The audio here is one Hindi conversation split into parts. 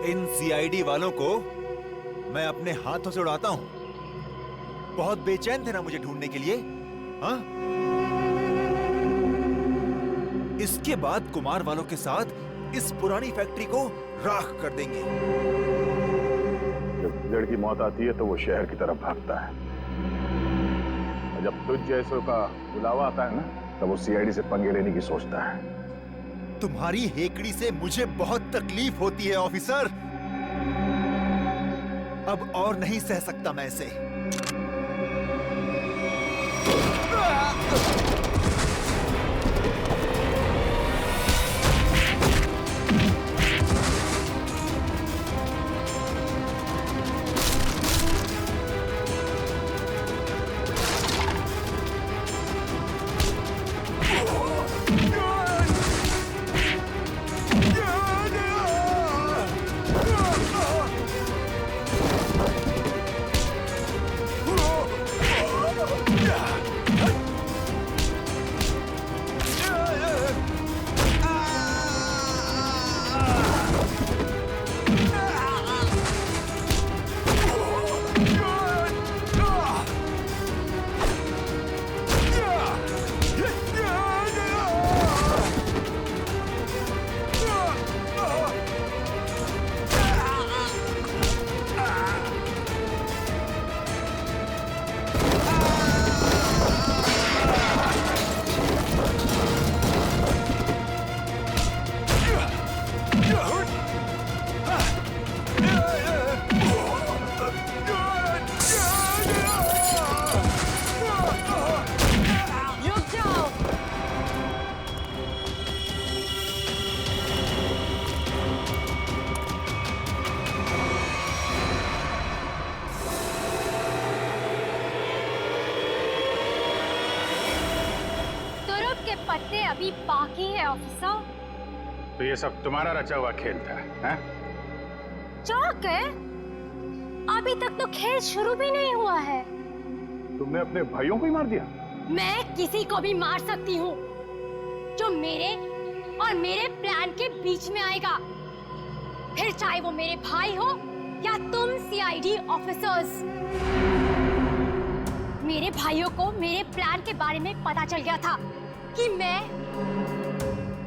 इन सीआईडी वालों को मैं अपने हाथों से उड़ाता हूं। बहुत बेचैन थे ना मुझे ढूंढने के लिए, हाँ? इसके बाद कुमार वालों के साथ इस पुरानी फैक्ट्री को राख कर देंगे। जब गिदड़ की मौत आती है तो वो शहर की तरफ भागता है, और जब तुझ जैसों का बुलावा आता है ना, तब वो सीआईडी से पंगे लेने की सोचता है। तुम्हारी हेकड़ी से मुझे बहुत तकलीफ होती है ऑफिसर। अब और नहीं सह सकता मैं इसे। पत्ते अभी बाकी है ऑफिसर। तो ये सब तुम्हारा रचा हुआ खेल था, हैं? चौक है, अभी तक तो खेल शुरू भी नहीं हुआ है। तुमने अपने भाइयों को ही मार दिया? मैं किसी को भी मार सकती हूँ जो मेरे और मेरे प्लान के बीच में आएगा, फिर चाहे वो मेरे भाई हो या तुम सीआईडी ऑफिसर्स। मेरे भाइयों को मेरे प्लान के बारे में पता चल गया था कि मैं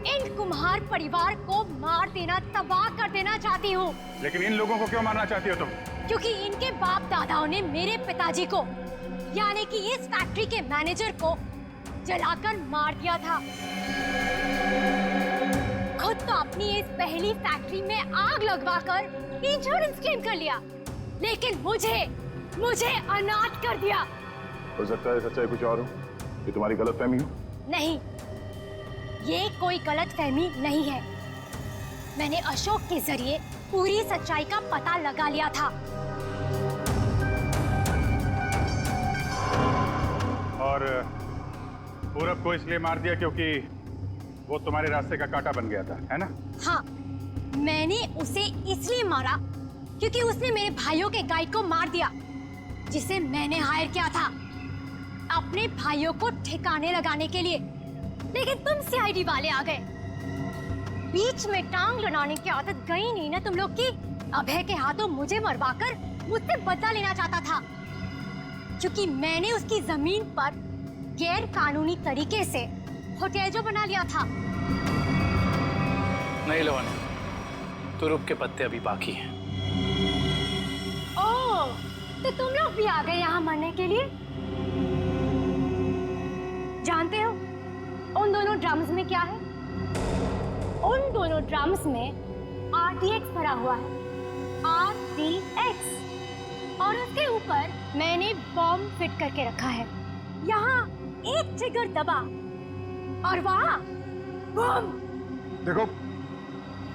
इन कुम्हार परिवार को मार देना, तबाह कर देना चाहती हूँ। लेकिन इन लोगों को क्यों मारना चाहती हो तुम? क्योंकि इनके बाप दादाओं ने मेरे पिताजी को, यानी कि इस फैक्ट्री के मैनेजर को जलाकर मार दिया था। खुद तो अपनी इस पहली फैक्ट्री में आग लगवाकर इंश्योरेंस क्लेम कर लिया, लेकिन मुझे अनाथ कर दिया। हो सकता है सच्चाई कुछ और हो, ये तुम्हारी गलतफहमी हो। नहीं, ये कोई गलतफहमी नहीं है। मैंने अशोक के जरिए पूरी सच्चाई का पता लगा लिया था। और पूरब को इसलिए मार दिया क्योंकि वो तुम्हारे रास्ते का कांटा बन गया था, है ना? हाँ, मैंने उसे इसलिए मारा क्योंकि उसने मेरे भाइयों के गाइड को मार दिया, जिसे मैंने हायर किया था अपने भाइयों को ठिकाने लगाने के लिए। लेकिन तुम सीआईडी वाले आ गए, बीच में टांग लड़ाने की आदत गई नहीं ना तुम लोग की। अभय के हाथों मुझे मरवाकर मुझसे बदला लेना चाहता था, क्योंकि मैंने उसकी जमीन पर गैर कानूनी तरीके से होटल जो बना लिया था। नहीं लवानी, तुरुप के पत्ते अभी बाकी हैं। ओह, तो तुम लोग भी आ गए यहाँ मरने के लिए। जानते हो उन दोनों ड्रम्स में क्या है? उन दोनों ड्रम्स में RTX भरा हुआ है, RTX, और उसके ऊपर मैंने बॉम्ब फिट करके रखा है। यहाँ एक ट्रिगर दबा और वहाँ बम। देखो,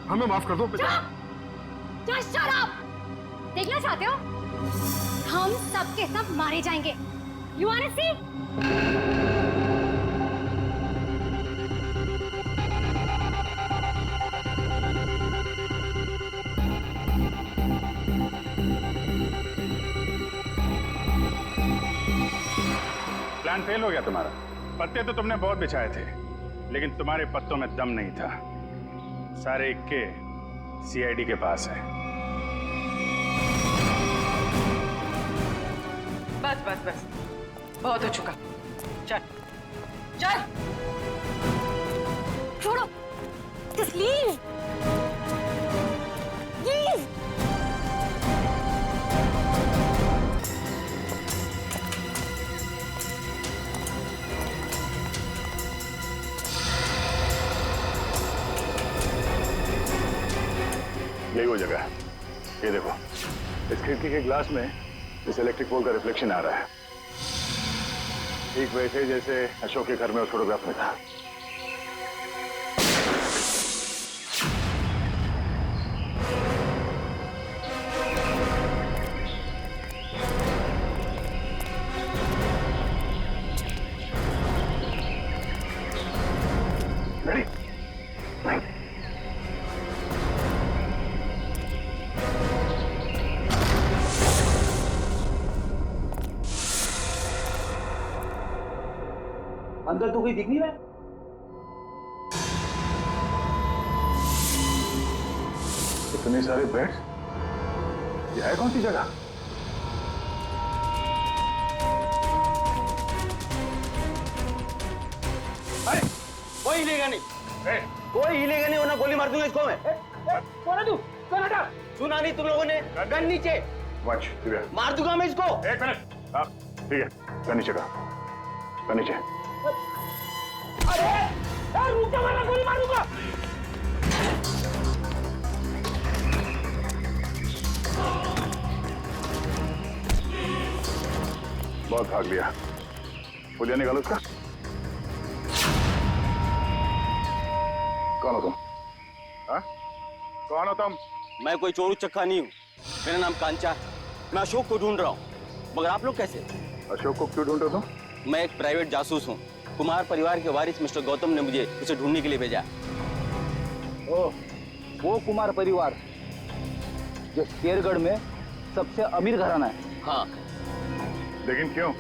हमें माफ कर दो। Just shut up! देखना चाहते हो? हम सब के सब मारे जाएंगे। You wanna see? Plan fail हो गया तुम्हारा। पत्ते तो तुमने बहुत बिछाए थे, लेकिन तुम्हारे पत्तों में दम नहीं था। सारे इक्के सीआईडी के पास है। बस बस, बहुत हो चुका। चल चल। छोड़ो, just leave. Leave. यही वो जगह है। ये देखो, इस खिड़की के ग्लास में इस इलेक्ट्रिक पोल का रिफ्लेक्शन आ रहा है, ठीक वैसे जैसे अशोक के घर में उस फोटोग्राफ में था। Ready? अंदर तो कोई दिख नहीं रहा है। इतने सारे बेड्स, ये है कौन सी जगह? अरे कोई हिलेगा नहीं, कोई हिलेगा नहीं वरना गोली मार दूंगा इसको मैं। कौन है तू? कौन हटा? सुना नहीं तुम लोगों ने? गन नीचे। वंश, दिव्या, मार दूंगा मैं इसको। एक मिनट। हाँ, ठीक है, गन नीचे का, गन नीचे। अरे रुक जा, वरना गोली मार दूंगा। बहुत भाग लिया, पुलिया निकालो उसका। कौन हो तुम? हाँ? कौन हो तुम? मैं कोई चोरू चक्का नहीं हूँ, मेरा नाम कांचा है। मैं अशोक को ढूंढ रहा हूँ, मगर आप लोग कैसे? अशोक को क्यों ढूंढ रहे हो तुम? मैं एक प्राइवेट जासूस हूँ। कुमार परिवार के वारिस मिस्टर गौतम ने मुझे उसे ढूंढने के लिए भेजा। ओह, वो कुमार परिवार जो शेरगढ़ में सबसे अमीर घराना है। हाँ। लेकिन क्यों?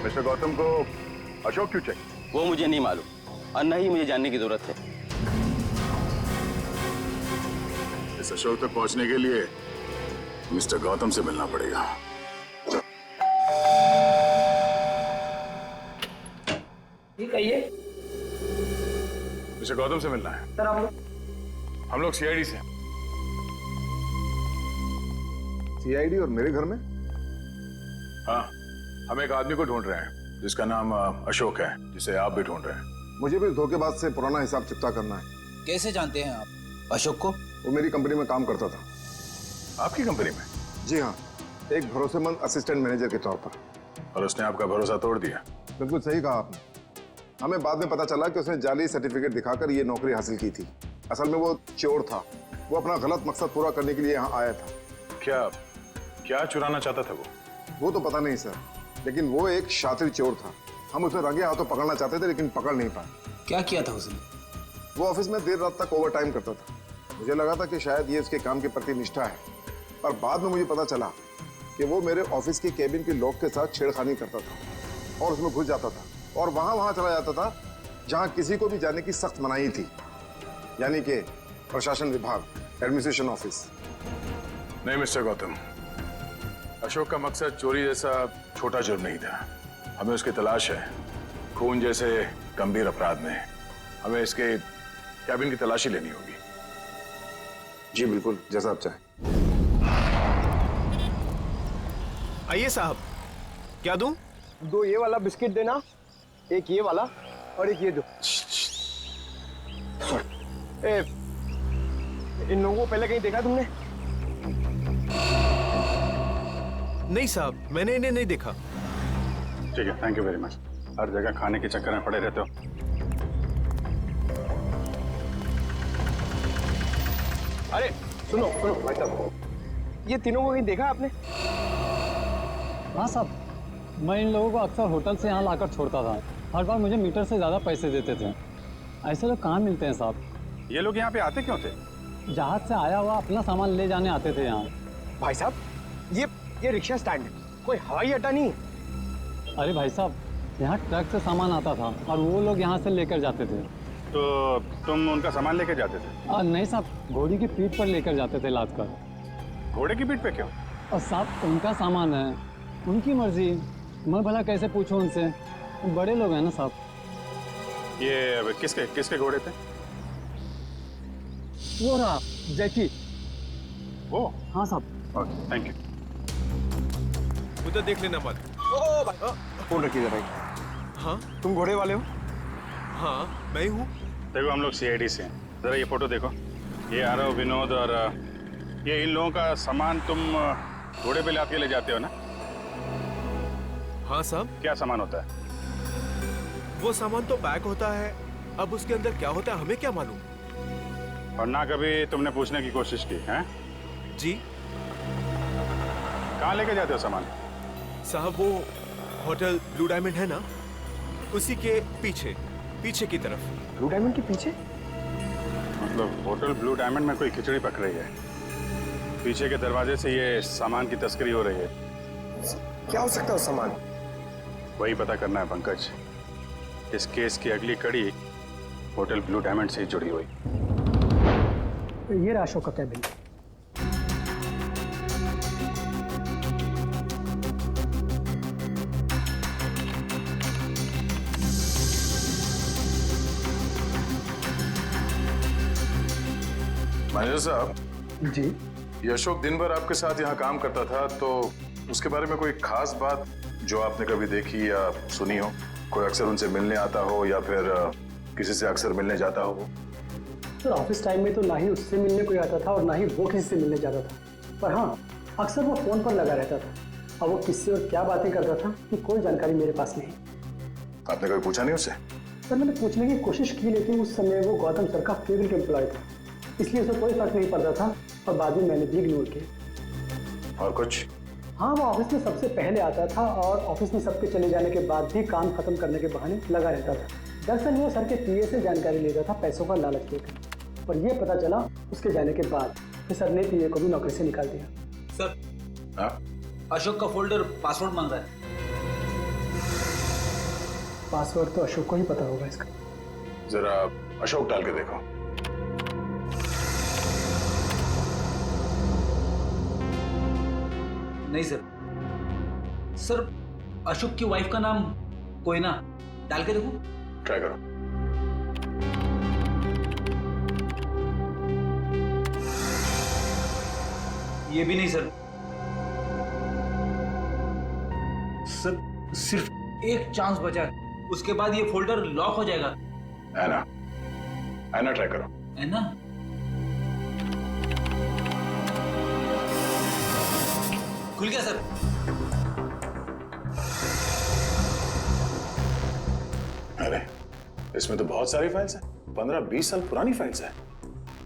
मिस्टर गौतम को अशोक क्यों चाहिए? वो मुझे नहीं मालूम और न ही मुझे जानने की जरूरत है। इस अशोक तक पहुंचने के लिए मिस्टर गौतम से मिलना पड़ेगा। ठीक है, ये मिस्टर गौतम से मिलना है। सर आप लोग? हम लोग सीआईडी से। सीआईडी और मेरे घर में? हाँ, हम एक आदमी को ढूंढ रहे हैं जिसका नाम अशोक है, जिसे आप भी ढूंढ रहे हैं। मुझे भी धोखेबाज से पुराना हिसाब चुकता करना है। कैसे जानते हैं आप अशोक को? वो मेरी कंपनी में काम करता था। आपकी कंपनी में? जी हाँ, एक भरोसेमंद असिस्टेंट मैनेजर के तौर पर। और उसने आपका भरोसा तोड़ दिया? बिल्कुल सही कहा आपने। हमें बाद में पता चला कि उसने जाली सर्टिफिकेट दिखाकर ये नौकरी हासिल की थी। असल में वो चोर था, वो अपना गलत मकसद पूरा करने के लिए यहाँ आया था। क्या क्या चुराना चाहता था वो तो पता नहीं सर, लेकिन वो एक शातिर चोर था। हम उसे रंगे हाथों पकड़ना चाहते थे लेकिन पकड़ नहीं पाए। क्या किया था उसने? वो ऑफिस में देर रात तक ओवर टाइम करता था। मुझे लगा था कि शायद ये उसके काम के प्रति निष्ठा है, पर बाद में मुझे पता चला कि वो मेरे ऑफिस के केबिन के लॉक के साथ छेड़खानी करता था और उसमें घुस जाता था और वहां चला जाता था जहां किसी को भी जाने की सख्त मनाही थी, यानी कि प्रशासन विभाग, एडमिनिस्ट्रेशन ऑफिस। नहीं मिस्टर गौतम, अशोक का मकसद चोरी जैसा छोटा जुर्म नहीं था। हमें उसकी तलाश है। खून जैसे गंभीर अपराध में हमें इसके कैबिन की तलाशी लेनी होगी। जी बिल्कुल, जैसा आप चाहें। आइए साहब, क्या दूं? 2 ये वाला बिस्किट देना, एक ये वाला और एक ये दो। इन लोगों को पहले कहीं देखा तुमने? नहीं साहब, मैंने इन्हें नहीं देखा। ठीक है, थैंक यू वेरी मच। हर जगह खाने के चक्कर में पड़े रहते हो। अरे सुनो सुनो भाई साहब, ये तीनों को कहीं देखा आपने? हाँ साहब, मैं इन लोगों को अक्सर होटल से यहाँ लाकर छोड़ता था। हर बार मुझे मीटर से ज़्यादा पैसे देते थे। ऐसे लोग कहाँ मिलते हैं साहब? ये लोग यहाँ पे आते क्यों थे? जहाज से आया हुआ अपना सामान ले जाने आते थे यहाँ। भाई साहब, ये रिक्शा स्टैंड है, कोई हवाई अड्डा नहीं। अरे भाई साहब, यहाँ ट्रक से सामान आता था और वो लोग यहाँ से लेकर जाते थे। तो तुम उनका सामान लेके जाते थे? नहीं साहब, घोड़ी की पीठ पर लेकर जाते थे लाद कर। घोड़े की पीठ पे क्यों? और साहब, उनका सामान है, उनकी मर्जी, मैं भला कैसे पूछूं उनसे, वो बड़े लोग हैं ना साहब। ये किसके किसके घोड़े थे? वो रहा जैकी। वो? हाँ साहब। Okay, thank you. उधर देख लेना मत। फोन रखिएगा भाई। हाँ तुम घोड़े वाले हो? हाँ मैं हूँ। देखो हम लोग सीआईडी से हैं। जरा ये फोटो देखो। ये आरव, विनोद और ये इन लोगों का सामान तुम घोड़े पे लाद के ले जाते हो ना? हाँ साहब। क्या सामान होता है? वो सामान तो पैक होता है, अब उसके अंदर क्या होता है हमें क्या मालूम। और ना कभी तुमने पूछने की कोशिश की है? जी कहाँ लेके जाते हो सामान? साहब वो होटल ब्लू डायमंड है ना, उसी के पीछे पीछे की तरफ। ब्लू डायमंड के पीछे? मतलब होटल ब्लू डायमंड में कोई खिचड़ी पक रही है, पीछे के दरवाजे से ये सामान की तस्करी हो रही है। क्या हो सकता है उस सामान? वही पता करना है पंकज। इस केस की अगली कड़ी होटल ब्लू डायमंड से ही जुड़ी हुई। ये रहा अशोक का कैबिन। मैनेजर साहब जी ये अशोक दिन भर आपके साथ यहाँ काम करता था, तो उसके बारे में कोई खास बात जो आपने कभी देखी या सुनी हो? कोई अक्सर उनसे मिलने आता हो या फिर किसी से अक्सर मिलने जाता हो? सर ऑफिस टाइम में तो ना ही उससे मिलने कोई आता था और ना ही वो किसी से मिलने जाता था, पर हाँ अक्सर वो फोन पर लगा रहता था। अब वो किससे और क्या बातें करता था कि कोई जानकारी मेरे पास नहीं। आपने कभी पूछा नहीं उससे? सर मैंने पूछने की कोशिश की, लेकिन उस समय वो गौतम सर का फेवरेट एम्प्लॉय था, इसलिए उसे कोई फर्क नहीं पड़ता था और बाद में मैंने भी इग्नोर किया। और कुछ? हाँ वो ऑफिस में सबसे पहले आता था और ऑफिस में सबके चले जाने के बाद भी काम खत्म करने के बहाने लगा रहता था। दरअसल वो सर के पीए से जानकारी लेता था पैसों का लालच देकर, और ये पता चला उसके जाने के बाद कि सर ने पीए को भी नौकरी से निकाल दिया। सर हाँ? अशोक का फोल्डर पासवर्ड मांग रहा है। पासवर्ड तो अशोक को ही पता होगा इसका। जरा अशोक डाल के देखो। नहीं सर। सर अशोक की वाइफ का नाम कोयना, डाल के देखो। ट्राई करो। ये भी नहीं सर। सर सिर्फ एक चांस बचा है, उसके बाद ये फोल्डर लॉक हो जाएगा। ऐना, ऐना ट्राई करो। है ना? खुल गया सर। अरे इसमें तो बहुत सारी फाइल्स हैं, 15-20 साल पुरानी फाइल्स हैं।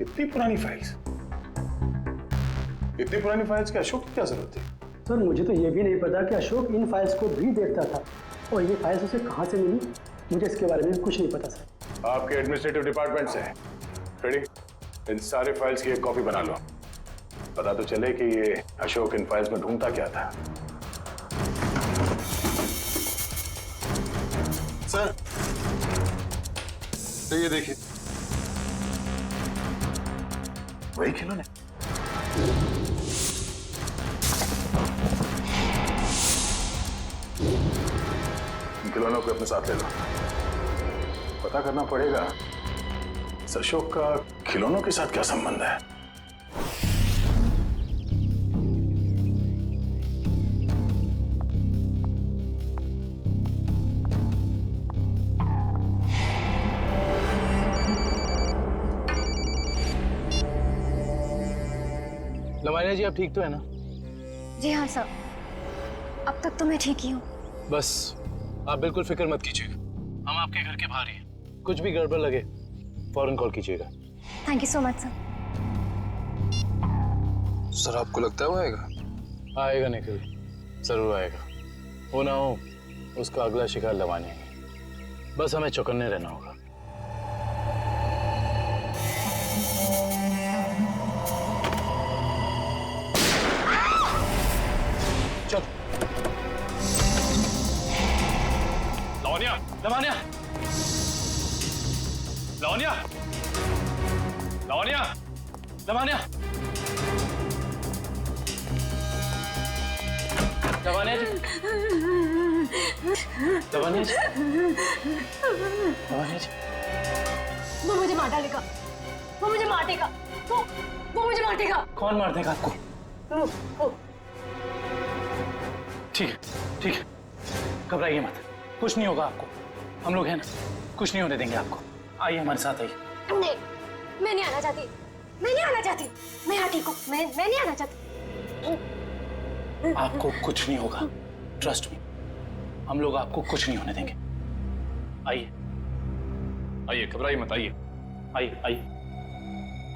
इतनी पुरानी फाइल्स, इतनी पुरानी फाइल्स की अशोक की क्या जरूरत थी? सर मुझे तो ये भी नहीं पता कि अशोक इन फाइल्स को भी देखता था, और ये फाइल्स उसे कहाँ से मिली, मुझे इसके बारे में कुछ नहीं पता सर। आपके एडमिनिस्ट्रेटिव डिपार्टमेंट से रेडी, इन सारे फाइल्स की एक कॉपी बना लो। पता तो चले कि ये अशोक इन फाइल्स में ढूंढता क्या था। सर तो ये देखिए, वही खिलौने। इन खिलौनों को अपने साथ ले लो। पता करना पड़ेगा इस अशोक का खिलौनों के साथ क्या संबंध है। लमानिया जी आप ठीक तो है ना? जी हाँ सर, अब तक तो मैं ठीक ही हूँ। बस आप बिल्कुल फिक्र मत कीजिएगा, हम आपके घर के बाहर ही हैं। कुछ भी गड़बड़ लगे फौरन कॉल कीजिएगा। Thank you so much sir. Sir आपको लगता है वो आएगा? आएगा निखिल, जरूर आएगा। हो ना हो उसका अगला शिकार लमानिया है, बस हमें चौकन्ने रहना होगा। चल लवनिया, लवनिया, लवनिया, लवनिया, लवनिया। लवानिया जी, लवानिया जी, लवानिया जी। वो मुझे मार डालेगा, वो मुझे मार देगा, वो मुझे मार देगा। कौन मार देगा आपको? ठीक है, ठीक है, घबराइए मत, कुछ नहीं होगा आपको। हम लोग हैं ना, कुछ नहीं होने देंगे आपको। आइए हमारे साथ आइए। नहीं, मैं नहीं आना चाहती, मैं नहीं आना चाहती, मैं यहाँ ठीक हूँ, मैं नहीं आना चाहती। आपको कुछ नहीं होगा, ट्रस्ट मी, हम लोग आपको कुछ नहीं होने देंगे। आइए, आइए, घबराइए मत, आइए, आइए, आइए,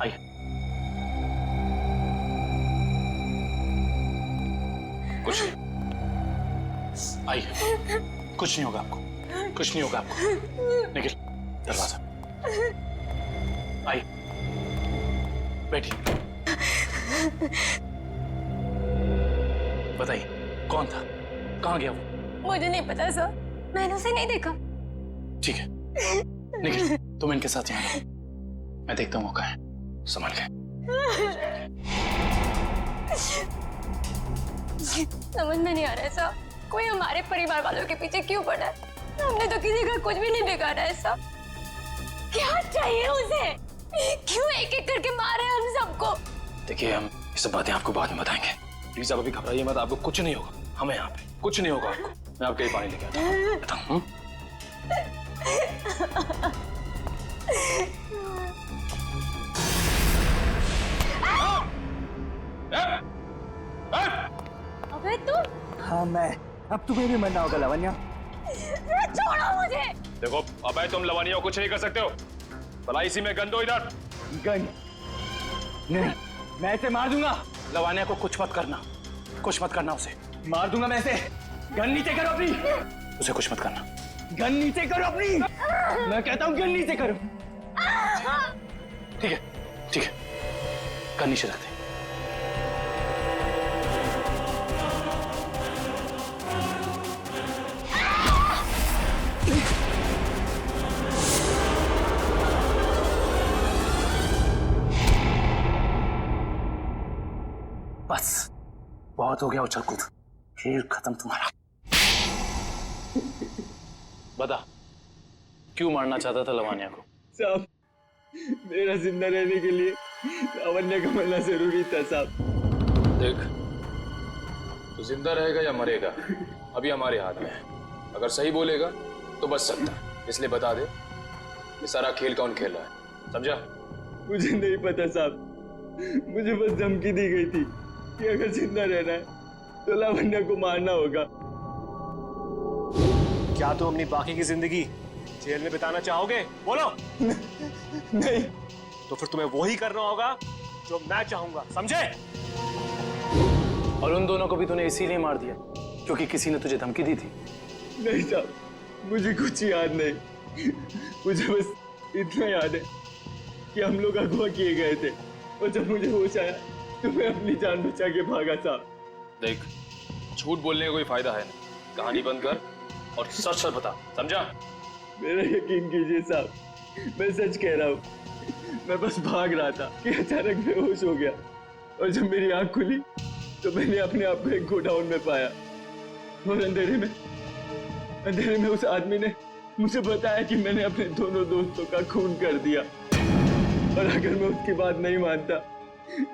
आइए। कुछ नहीं, आइए, कुछ नहीं होगा आपको, कुछ नहीं होगा आपको। निखिल, दरवाजा, आइए, बैठिए। बताइए, कौन था, कहाँ गया वो? मुझे नहीं पता सर, मैंने उसे नहीं देखा। ठीक है, निखिल, तुम इनके साथ यहाँ रहो, मैं देखता हूँ वो कहाँ है। संभाल के। समझ में नहीं आ रहा है सर, कोई हमारे परिवार वालों के पीछे क्यों पड़ा है? हमने तो किसी का कुछ भी नहीं बिगाड़ा है सर। क्या चाहिए उसे? क्यों एक एक करके मारे हम सबको? देखिए, हम ये सब बातें आपको बाद में बताएंगे। प्लीज आप अभी घबराइए मत, आपको कुछ नहीं होगा। हमें यहाँ पे कुछ नहीं होगा आपको। मैं आपके लिए पानी लेके आता हूँ। बताऊँ? अबे तुम? हाँ मैं, अब तुम्हें भी मरना होगा लावण्या। छोड़ो मुझे। देखो अबे, तुम लवानिया को कुछ नहीं कर सकते हो। भला इसी में गन दो इधर। गन नहीं, मैं इसे मार दूंगा। लवानिया को कुछ मत करना, कुछ मत करना उसे। मार दूंगा मैं इसे। गन नीचे करो अपनी। उसे कुछ मत करना। गन नीचे करो अपनी। मैं कहता हूँ गन नीचे करो। ठीक है, ठीक है, गन नीचे रख दे। बस बहुत हो गया उछल कूद, खेल खत्म तुम्हारा। बता, क्यों मारना चाहता था लवानिया को? साहब, मेरा जिंदा रहने के लिए लावण्या का मरना जरूरी था साहब। देख, तो जिंदा रहेगा या मरेगा अभी हमारे हाथ में है। अगर सही बोलेगा तो बच सकता है, इसलिए बता दे ये सारा खेल कौन खेल रहा है, समझा? मुझे नहीं पता साहब, मुझे बस धमकी दी गई थी कि अगर जिंदा रहना है तो लावण्या को मारना होगा। क्या तुम अपनी बाकी की जिंदगी जेल में बिताना चाहोगे? बोलो। नहीं। तो फिर तुम्हें वही करना होगा जो मैं चाहूंगा, समझे? और उन दोनों को भी तूने इसीलिए मार दिया क्योंकि किसी ने तुझे धमकी दी थी? नहीं साहब, मुझे कुछ याद नहीं। मुझे बस इतना याद है कि हम लोग अगवा किए गए थे और जब मुझे होश आया तो मैं अपनी जान बचा के भागा साहब। देख, झूठ बोलने का कोई फायदा है नहीं, कहानी बंद कर और सच सच बता, समझा? मेरा यकीन कीजिए साहब, मैं सच कह रहा हूँ। मैं बस भाग रहा था कि अचानक बेहोश हो गया और जब मेरी आंख खुली तो मैंने अपने आप को एक गोडाउन में पाया और अंधेरे में उस आदमी ने मुझे बताया कि मैंने अपने दोनों दोस्तों का खून कर दिया और अगर मैं उसकी बात नहीं मानता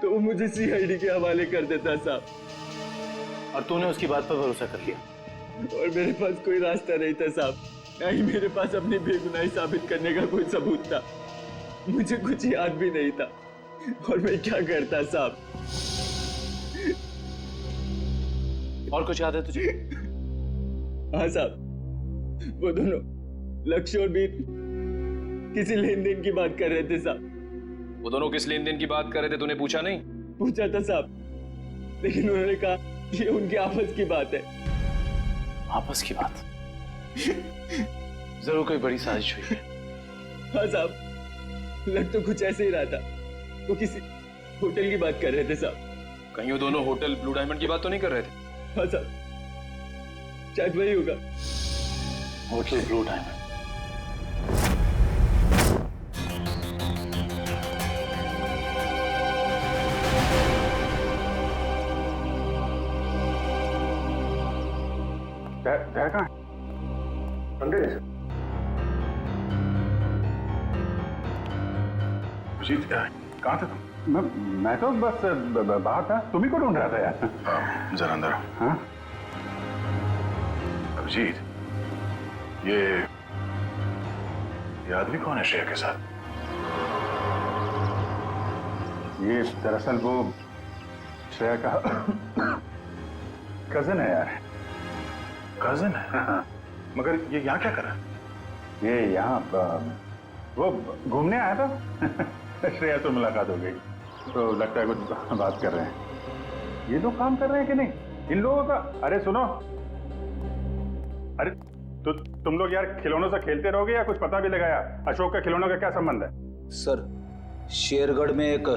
तो वो मुझे सीआईडी के हवाले कर देता साहब। और तूने उसकी बात पर भरोसा कर लिया? और मेरे पास कोई रास्ता नहीं था साहब, ना ही मेरे पास अपनी बेगुनाही साबित करने का कोई सबूत था। मुझे कुछ याद भी नहीं था और मैं क्या करता साहब। और कुछ याद है तुझे? हाँ साहब, वो दोनों लक्ष्य और बीर किसी लेन देन की बात कर रहे थे साहब। वो दोनों किस लेन देन की बात कर रहे थे, तूने पूछा नहीं? पूछा था साहब, लेकिन उन्होंने कहा ये उनकी आपस की बात है। आपस की बात? जरूर कोई बड़ी साजिश हुई है। हाँ साहब, लग तो कुछ ऐसे ही रहा था। वो किसी होटल की बात कर रहे थे साहब। कहीं वो दोनों होटल ब्लू डायमंड की बात तो नहीं कर रहे थे? हाँ साहब, शायद वही होगा। Hotel blue diamond. धैर्य कहाँ है? अंदर है सर। अभिजीत कहाँ थे तुम? मैं तो बस बाहर था, तुम ही को ढूंढ रहा था यार। जरा अंदर आओ। हाँ? अभिजीत, ये आदमी कौन है श्रेया के साथ? ये दरअसल वो श्रेया का कजन है यार। कजन है? हाँ। मगर ये यहाँ क्या कर रहा है? ये यहाँ वो घूमने आया था। श्रेया से मुलाकात हो गई तो लगता है कुछ बात कर रहे हैं। ये लोग काम कर रहे हैं कि नहीं इन लोगों का? अरे सुनो, अरे तो तुम लोग यार खिलौनों से खेलते रहोगे या कुछ पता भी लगाया? अशोक का खिलौनों का क्या संबंध है? सर, शेरगढ़ में एक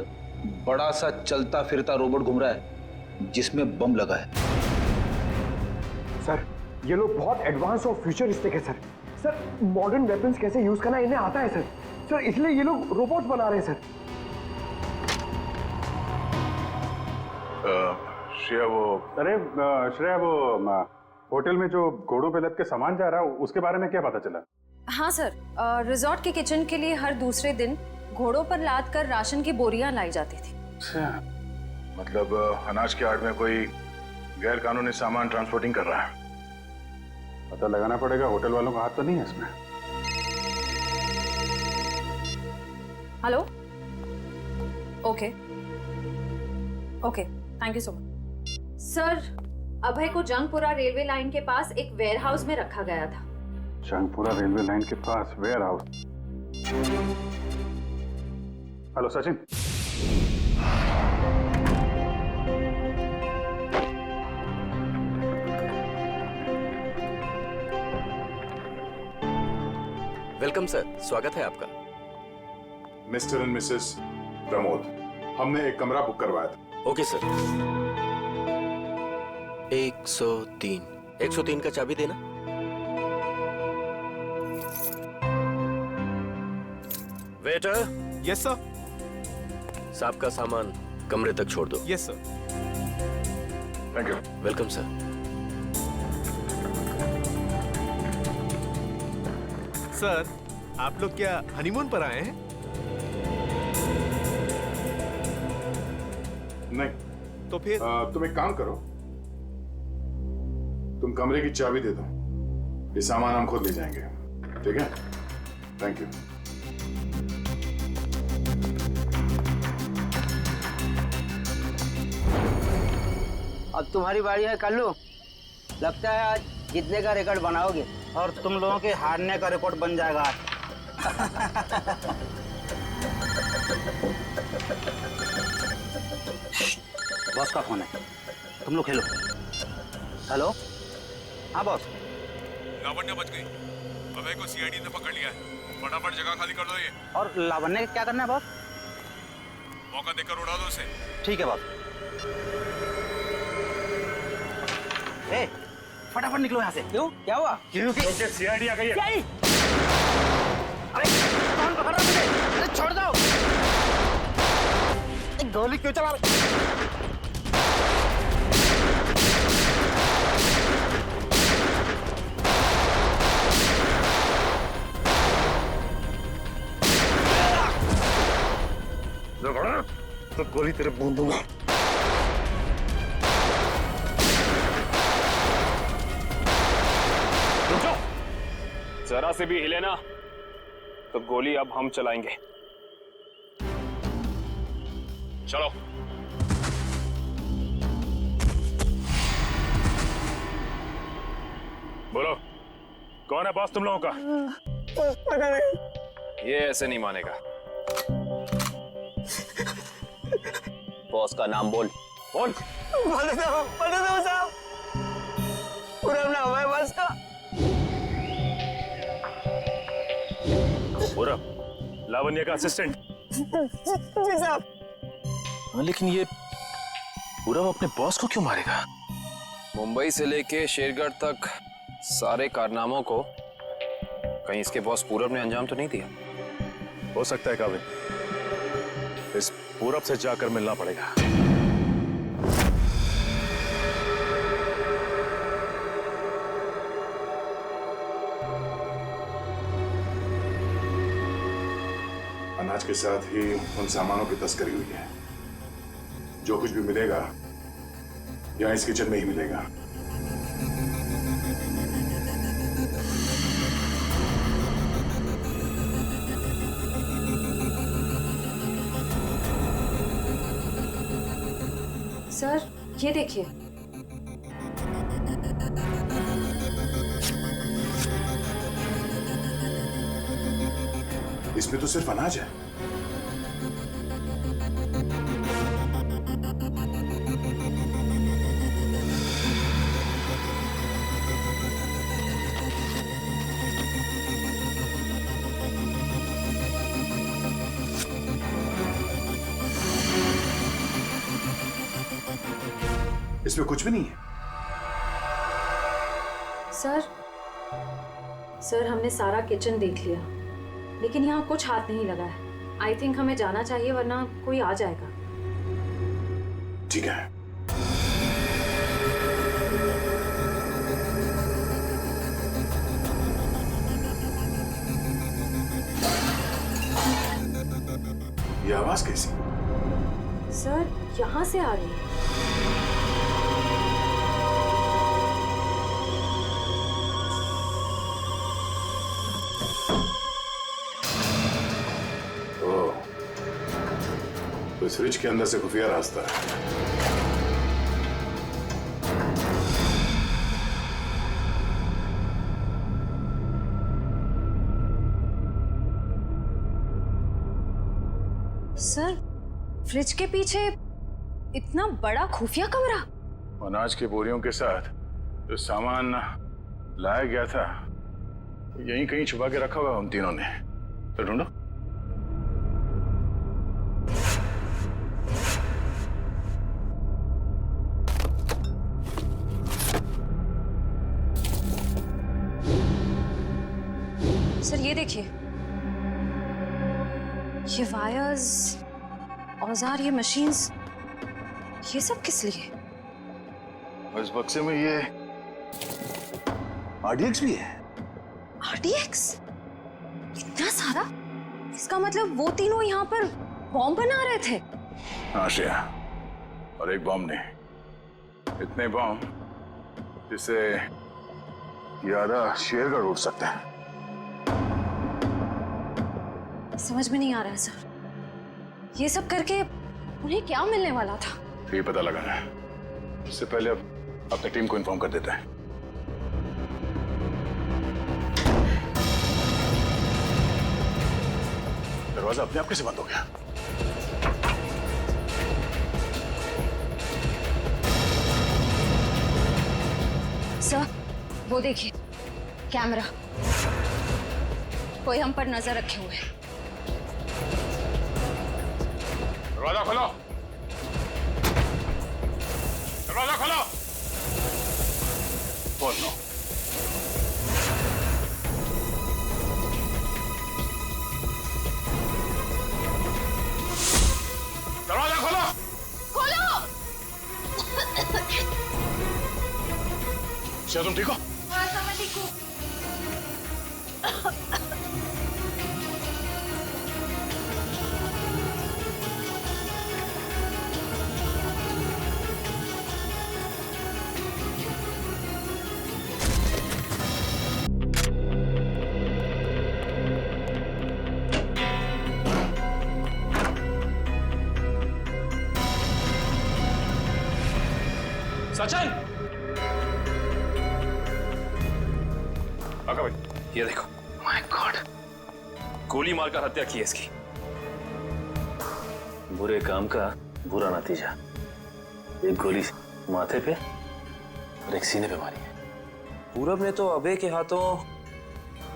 बड़ा सा चलता फिरता रोबोट घूम रहा है जिसमें बम लगा है। सर, ये लोग बहुत एडवांस और फ्यूचरिस्टिक है सर। सर, मॉडर्न वेपन्स कैसे यूज करना इन्हें आता है सर। सर, इसलिए ये लोग रोबोट्स बना रहे हैं सर। श्रेया वो होटल में जो घोड़ों पे लद के सामान जा रहा है उसके बारे में क्या पता चला? हाँ सर, रिजॉर्ट के किचन के लिए हर दूसरे दिन घोड़ों पर लाद कर राशन की बोरियां लाई जाती थी। अच्छा, मतलब अनाज के आड़ में कोई गैर कानूनी सामान ट्रांसपोर्टिंग कर रहा है। पता लगाना पड़ेगा, होटल वालों का हाथ तो नहीं है इसमें। Hello, okay, thank you so much. Sir, Abhay को जंगपुरा रेलवे लाइन के पास एक वेयरहाउस में रखा गया था। जंगपुरा रेलवे लाइन के पास warehouse? Hello Sachin. Welcome sir, स्वागत है आपका। मिस्टर एंड मिसेस प्रमोद, हमने एक कमरा बुक करवाया था। Okay sir. 103 का चाबी देना। वेटर। Yes sir. साहब का सामान कमरे तक छोड़ दो। Yes sir. Thank you. Welcome sir. Sir, आप लोग क्या हनीमून पर आए हैं? नहीं। तो फिर तुम एक काम करो, तुम कमरे की चाबी दे दो, ये सामान हम खुद ले जाएंगे। ठीक है? Thank you. अब तुम्हारी बारी है कल्लू। लगता है आज जीतने का रिकॉर्ड बनाओगे और तुम लोगों के हारने का रिकॉर्ड बन जाएगा आज। बॉस का फोन है, तुम लोग खेलो। हेलो, हाँ बॉस। लावण्य बच गई, अभय को सीआईडी ने पकड़ लिया है। फटाफट जगह खाली कर दो ये। और लावण्य क्या करना है बॉस? मौका देकर उड़ा दो उसे। ठीक है बॉस। ए, फटाफट निकलो यहाँ से। क्यों? क्या हुआ? क्योंकि सीआईडी आ गई है। अरे कौन पकड़ रहा है मुझे? अरे छोड़ दो। गोली क्यों चला रहे? तो गोली तेरे बूंद दूंगा। जरा से भी हिले ना तो गोली अब हम चलाएंगे। चलो। बोलो, कौन है बॉस तुम लोगों का? पता नहीं। ये ऐसे नहीं मानेगा। बॉस का नाम बोल। बोल। बता दो साहब। पूरा नाम है बॉस का। पूरा लावण्य का असिस्टेंट। जी साहब। लेकिन ये पूरा अपने बॉस को क्यों मारेगा? मुंबई से लेके शेरगढ़ तक सारे कारनामों को कहीं इसके बॉस पूरब ने अंजाम तो नहीं दिया? हो सकता है काबिल, इस पूरब से जाकर मिलना पड़ेगा। अनाज के साथ ही उन सामानों की तस्करी हुई है। जो कुछ भी मिलेगा यहाँ इस किचन में ही मिलेगा। सर ये देखिए, इसमें तो सिर्फ अनाज है। इसमें कुछ भी नहीं है। सर हमने सारा किचन देख लिया, लेकिन यहाँ कुछ हाथ नहीं लगा है। आई थिंक हमें जाना चाहिए, वरना कोई आ जाएगा। ठीक है। ये आवाज कैसी? सर यहाँ से आ रही है। इस फ्रिज के अंदर से खुफिया रास्ता है। सर फ्रिज के पीछे इतना बड़ा खुफिया कमरा? अनाज के बोरियों के साथ जो सामान लाया गया था यहीं कहीं छुपा के रखा हुआ उन तीनों ने। तो ढूंढो। सर ये देखिए, ये वायर्स, औजार, ये मशीन्स, ये सब किस लिए? इस बक्से में ये RDX भी है। RDX? इतना सारा? इसका मतलब वो तीनों यहाँ पर बॉम्ब बना रहे थे? हाँ श्रेया, और एक बॉम्ब नहीं, इतने बॉम्ब जिससे ये आधा शेरगढ़ उड़ सकता है। समझ में नहीं आ रहा है सर, ये सब करके उन्हें क्या मिलने वाला था? ये पता लगाना है। इससे पहले अब अपनी टीम को इन्फॉर्म कर देते हैं। दरवाजा अपने आप कैसे बंद हो गया? सर वो देखिए, कैमरा, कोई हम पर नजर रखे हुए है। दरवाजा खोलो, दरवाजा खोलो। बोलो। दरवाजा खोलो। खोलो। क्या तुम ठीक हो? हाँ सर, मैं ठीक हूँ। सचिन! आका भाई, ये देखो। माय गॉड, गोली मारकर हत्या की है इसकी। बुरे काम का बुरा नतीजा। एक गोली माथे पे और एक सीने पे मारी है। पूरब ने तो अभय के हाथों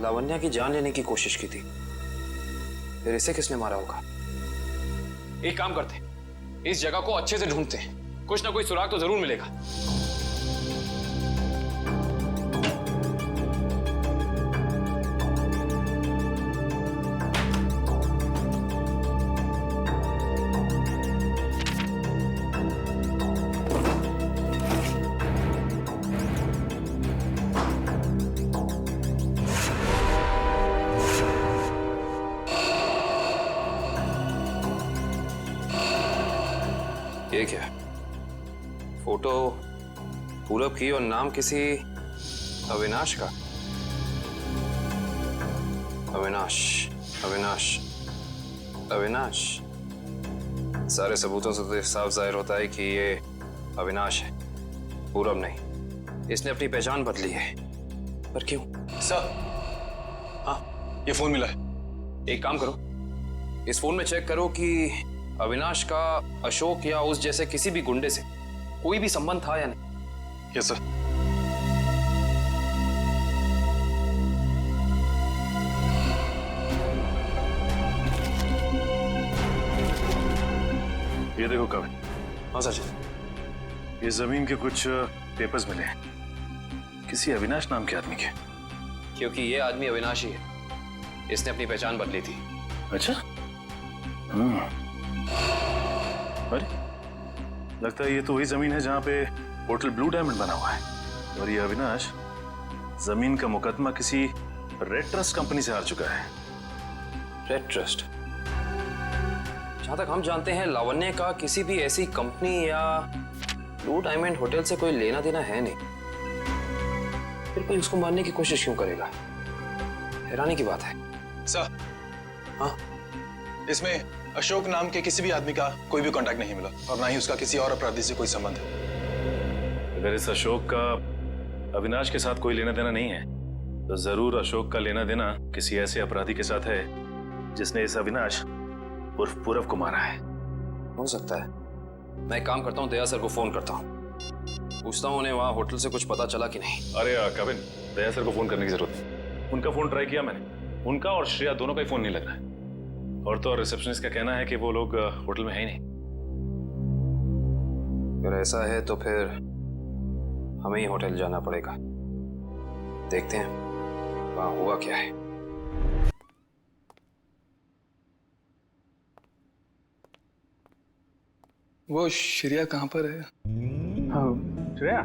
लावण्या की जान लेने की कोशिश की थी, फिर इसे किसने मारा होगा? एक काम करते हैं, इस जगह को अच्छे से ढूंढते हैं, कुछ ना कोई सुराग तो जरूर मिलेगा। ये क्या? फोटो पूरब की और नाम किसी अविनाश का। अविनाश, अविनाश, अविनाश। सारे सबूतों से तो साफ जाहिर होता है कि ये अविनाश है, पूरब नहीं। इसने अपनी पहचान बदली है, पर क्यों? सर, हाँ, ये फोन मिला है। एक काम करो, इस फोन में चेक करो कि अविनाश का अशोक या उस जैसे किसी भी गुंडे से कोई भी संबंध था या नहीं। Yes sir. ये देखो कविन। हाँ सर। ये जमीन के कुछ पेपर्स मिले हैं, किसी अविनाश नाम के आदमी के। क्योंकि ये आदमी अविनाश ही है, इसने अपनी पहचान बदली थी। अच्छा। अरे लगता है ये तो वही जमीन है जहां पे होटल ब्लू डायमंड बना हुआ है, और ये अविनाश जमीन का मुकदमा किसी रेड ट्रस्ट कंपनी से हार चुका है। Red trust? जहां तक हम जानते हैं लावण्य का किसी भी ऐसी कंपनी या ब्लू डायमंड होटल से कोई लेना देना है नहीं, फिर कोई उसको मारने की कोशिश क्यों करेगा? हैरानी की बात है। सर, हाँ, इसमें अशोक नाम के किसी भी आदमी का कोई भी कांटेक्ट नहीं मिला, और ना ही उसका किसी और अपराधी से कोई संबंध है। अगर इस अशोक का अविनाश के साथ कोई लेना देना नहीं है, तो जरूर अशोक का लेना देना किसी ऐसे अपराधी के साथ है जिसने इस अविनाश उर्फ पूरब को मारा है। हो सकता है। मैं एक काम करता हूँ, दया सर को फोन करता हूँ, पूछता हूँ उन्हें वहाँ होटल से कुछ पता चला कि नहीं। अरे कविन, दया सर को फोन करने की जरूरत नहीं। उनका फोन ट्राई किया मैंने, उनका और श्रेया दोनों का ही फोन नहीं लग रहा है। और तो और रिसेप्शनिस्ट का कहना है कि वो लोग होटल में है ही नहीं। अगर ऐसा है तो फिर हमें ही होटल जाना पड़ेगा। देखते हैं वहाँ हुआ क्या है। वो श्रेया कहाँ पर है? श्रेया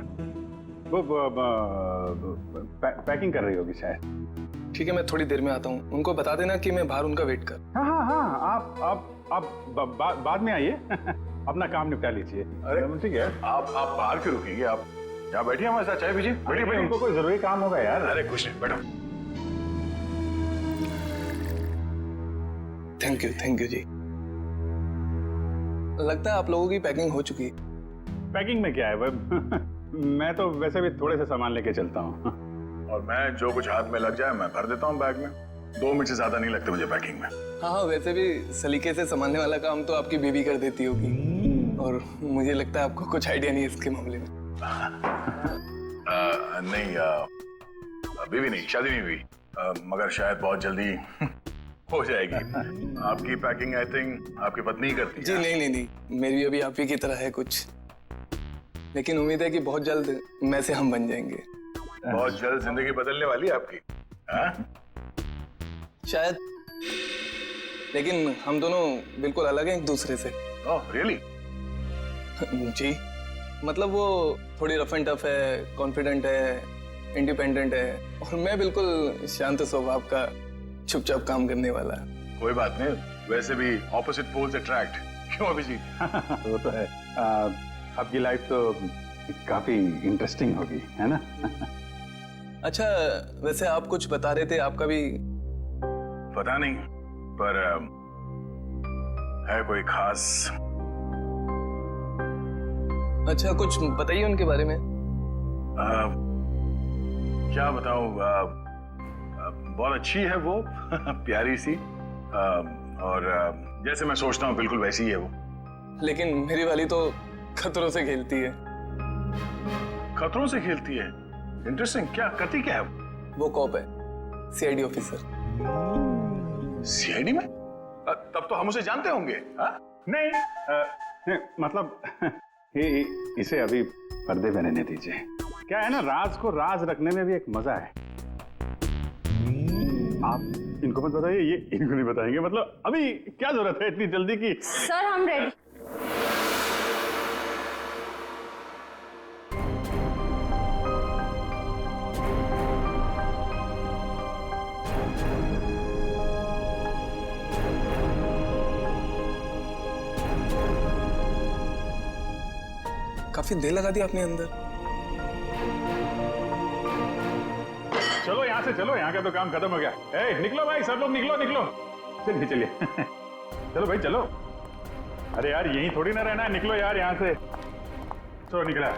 वो पैकिंग कर रही होगी शायद। ठीक है, मैं थोड़ी देर में आता हूँ। उनको बता देना कि मैं बाहर उनका वेट कर। हाँ हाँ हाँ, आप बाद में आइए। अपना काम निपटा लीजिए। अरे ठीक है, आप बाहर क्यों रुकेंगे? आप यहाँ बैठिए, हमारे साथ चाय पीजिए। बैठिए, उनको कोई जरूरी काम होगा यार। अरे कुछ नहीं, बैठो। थैंक यू जी। लगता है आप लोगों की पैकिंग हो चुकी है। पैकिंग में क्या है, मैं तो वैसे भी थोड़े से सामान लेके चलता हूँ। और मैं जो कुछ हाथ में लग जाए मैं भर देता हूँ बैग में। 2 मिनट से ज्यादा नहीं लगते मुझे पैकिंग में। हाँ, वैसे भी सलीके से संभालने वाला काम तो आपकी बेबी कर देती होगी, और मुझे लगता है आपको कुछ आइडिया नहीं है इसके मामले में। नहीं, बेबी नहीं, शादी नहीं हुई, मगर शायद बहुत जल्दी हो जाएगी। आपकी पैकिंग आई थिंक आपकी पत्नी ही करती है। जी नहीं, मेरी भी अभी आप ही की तरह है कुछ, लेकिन उम्मीद है कि बहुत जल्द मैं से हम बन जाएंगे। बहुत जल्द जिंदगी बदलने वाली है आपकी। शायद, लेकिन हम दोनों बिल्कुल अलग हैं एक दूसरे से। Oh really? जी, मतलब वो थोड़ी रफ एंड टफ है, कॉन्फिडेंट है, इंडिपेंडेंट है, और मैं बिल्कुल शांत स्वभाव का, चुपचाप काम करने वाला। कोई बात नहीं, वैसे भी ऑपोजिट पोल्स अट्रैक्ट, क्यों अभिजीत? वो तो है। आपकी लाइफ तो काफी इंटरेस्टिंग होगी, है ना? अच्छा, वैसे आप कुछ बता रहे थे, आपका भी? पता नहीं, पर है कोई खास? अच्छा, कुछ बताइए उनके बारे में। क्या बताऊं, बहुत अच्छी है वो। प्यारी सी, और जैसे मैं सोचता हूँ बिल्कुल वैसी ही है वो। लेकिन मेरी वाली तो खतरों से खेलती है। खतरों से खेलती है? इंटरेस्टिंग। क्या करती क्या है वो? कॉप है, सीआईडी ऑफिसर। सीआईडी में? तब तो हम उसे जानते होंगे। नहीं, मतलब इसे अभी पर्दे में रहने दीजिए। क्या है ना, राज को राज रखने में भी एक मजा है। आप इनको मत बताइए, ये इनको नहीं बताएंगे। मतलब अभी क्या जरूरत है इतनी जल्दी की? सर हम रेडी। काफी देर लगा दी आपने अंदर। चलो यहाँ से चलो, यहाँ का तो काम खत्म हो गया। ए, निकलो भाई, सब लोग निकलो निकलो। चलिए चलिए चलो भाई चलो। अरे यार यहीं थोड़ी ना रहना है, निकलो यार यहाँ से। चलो निकला।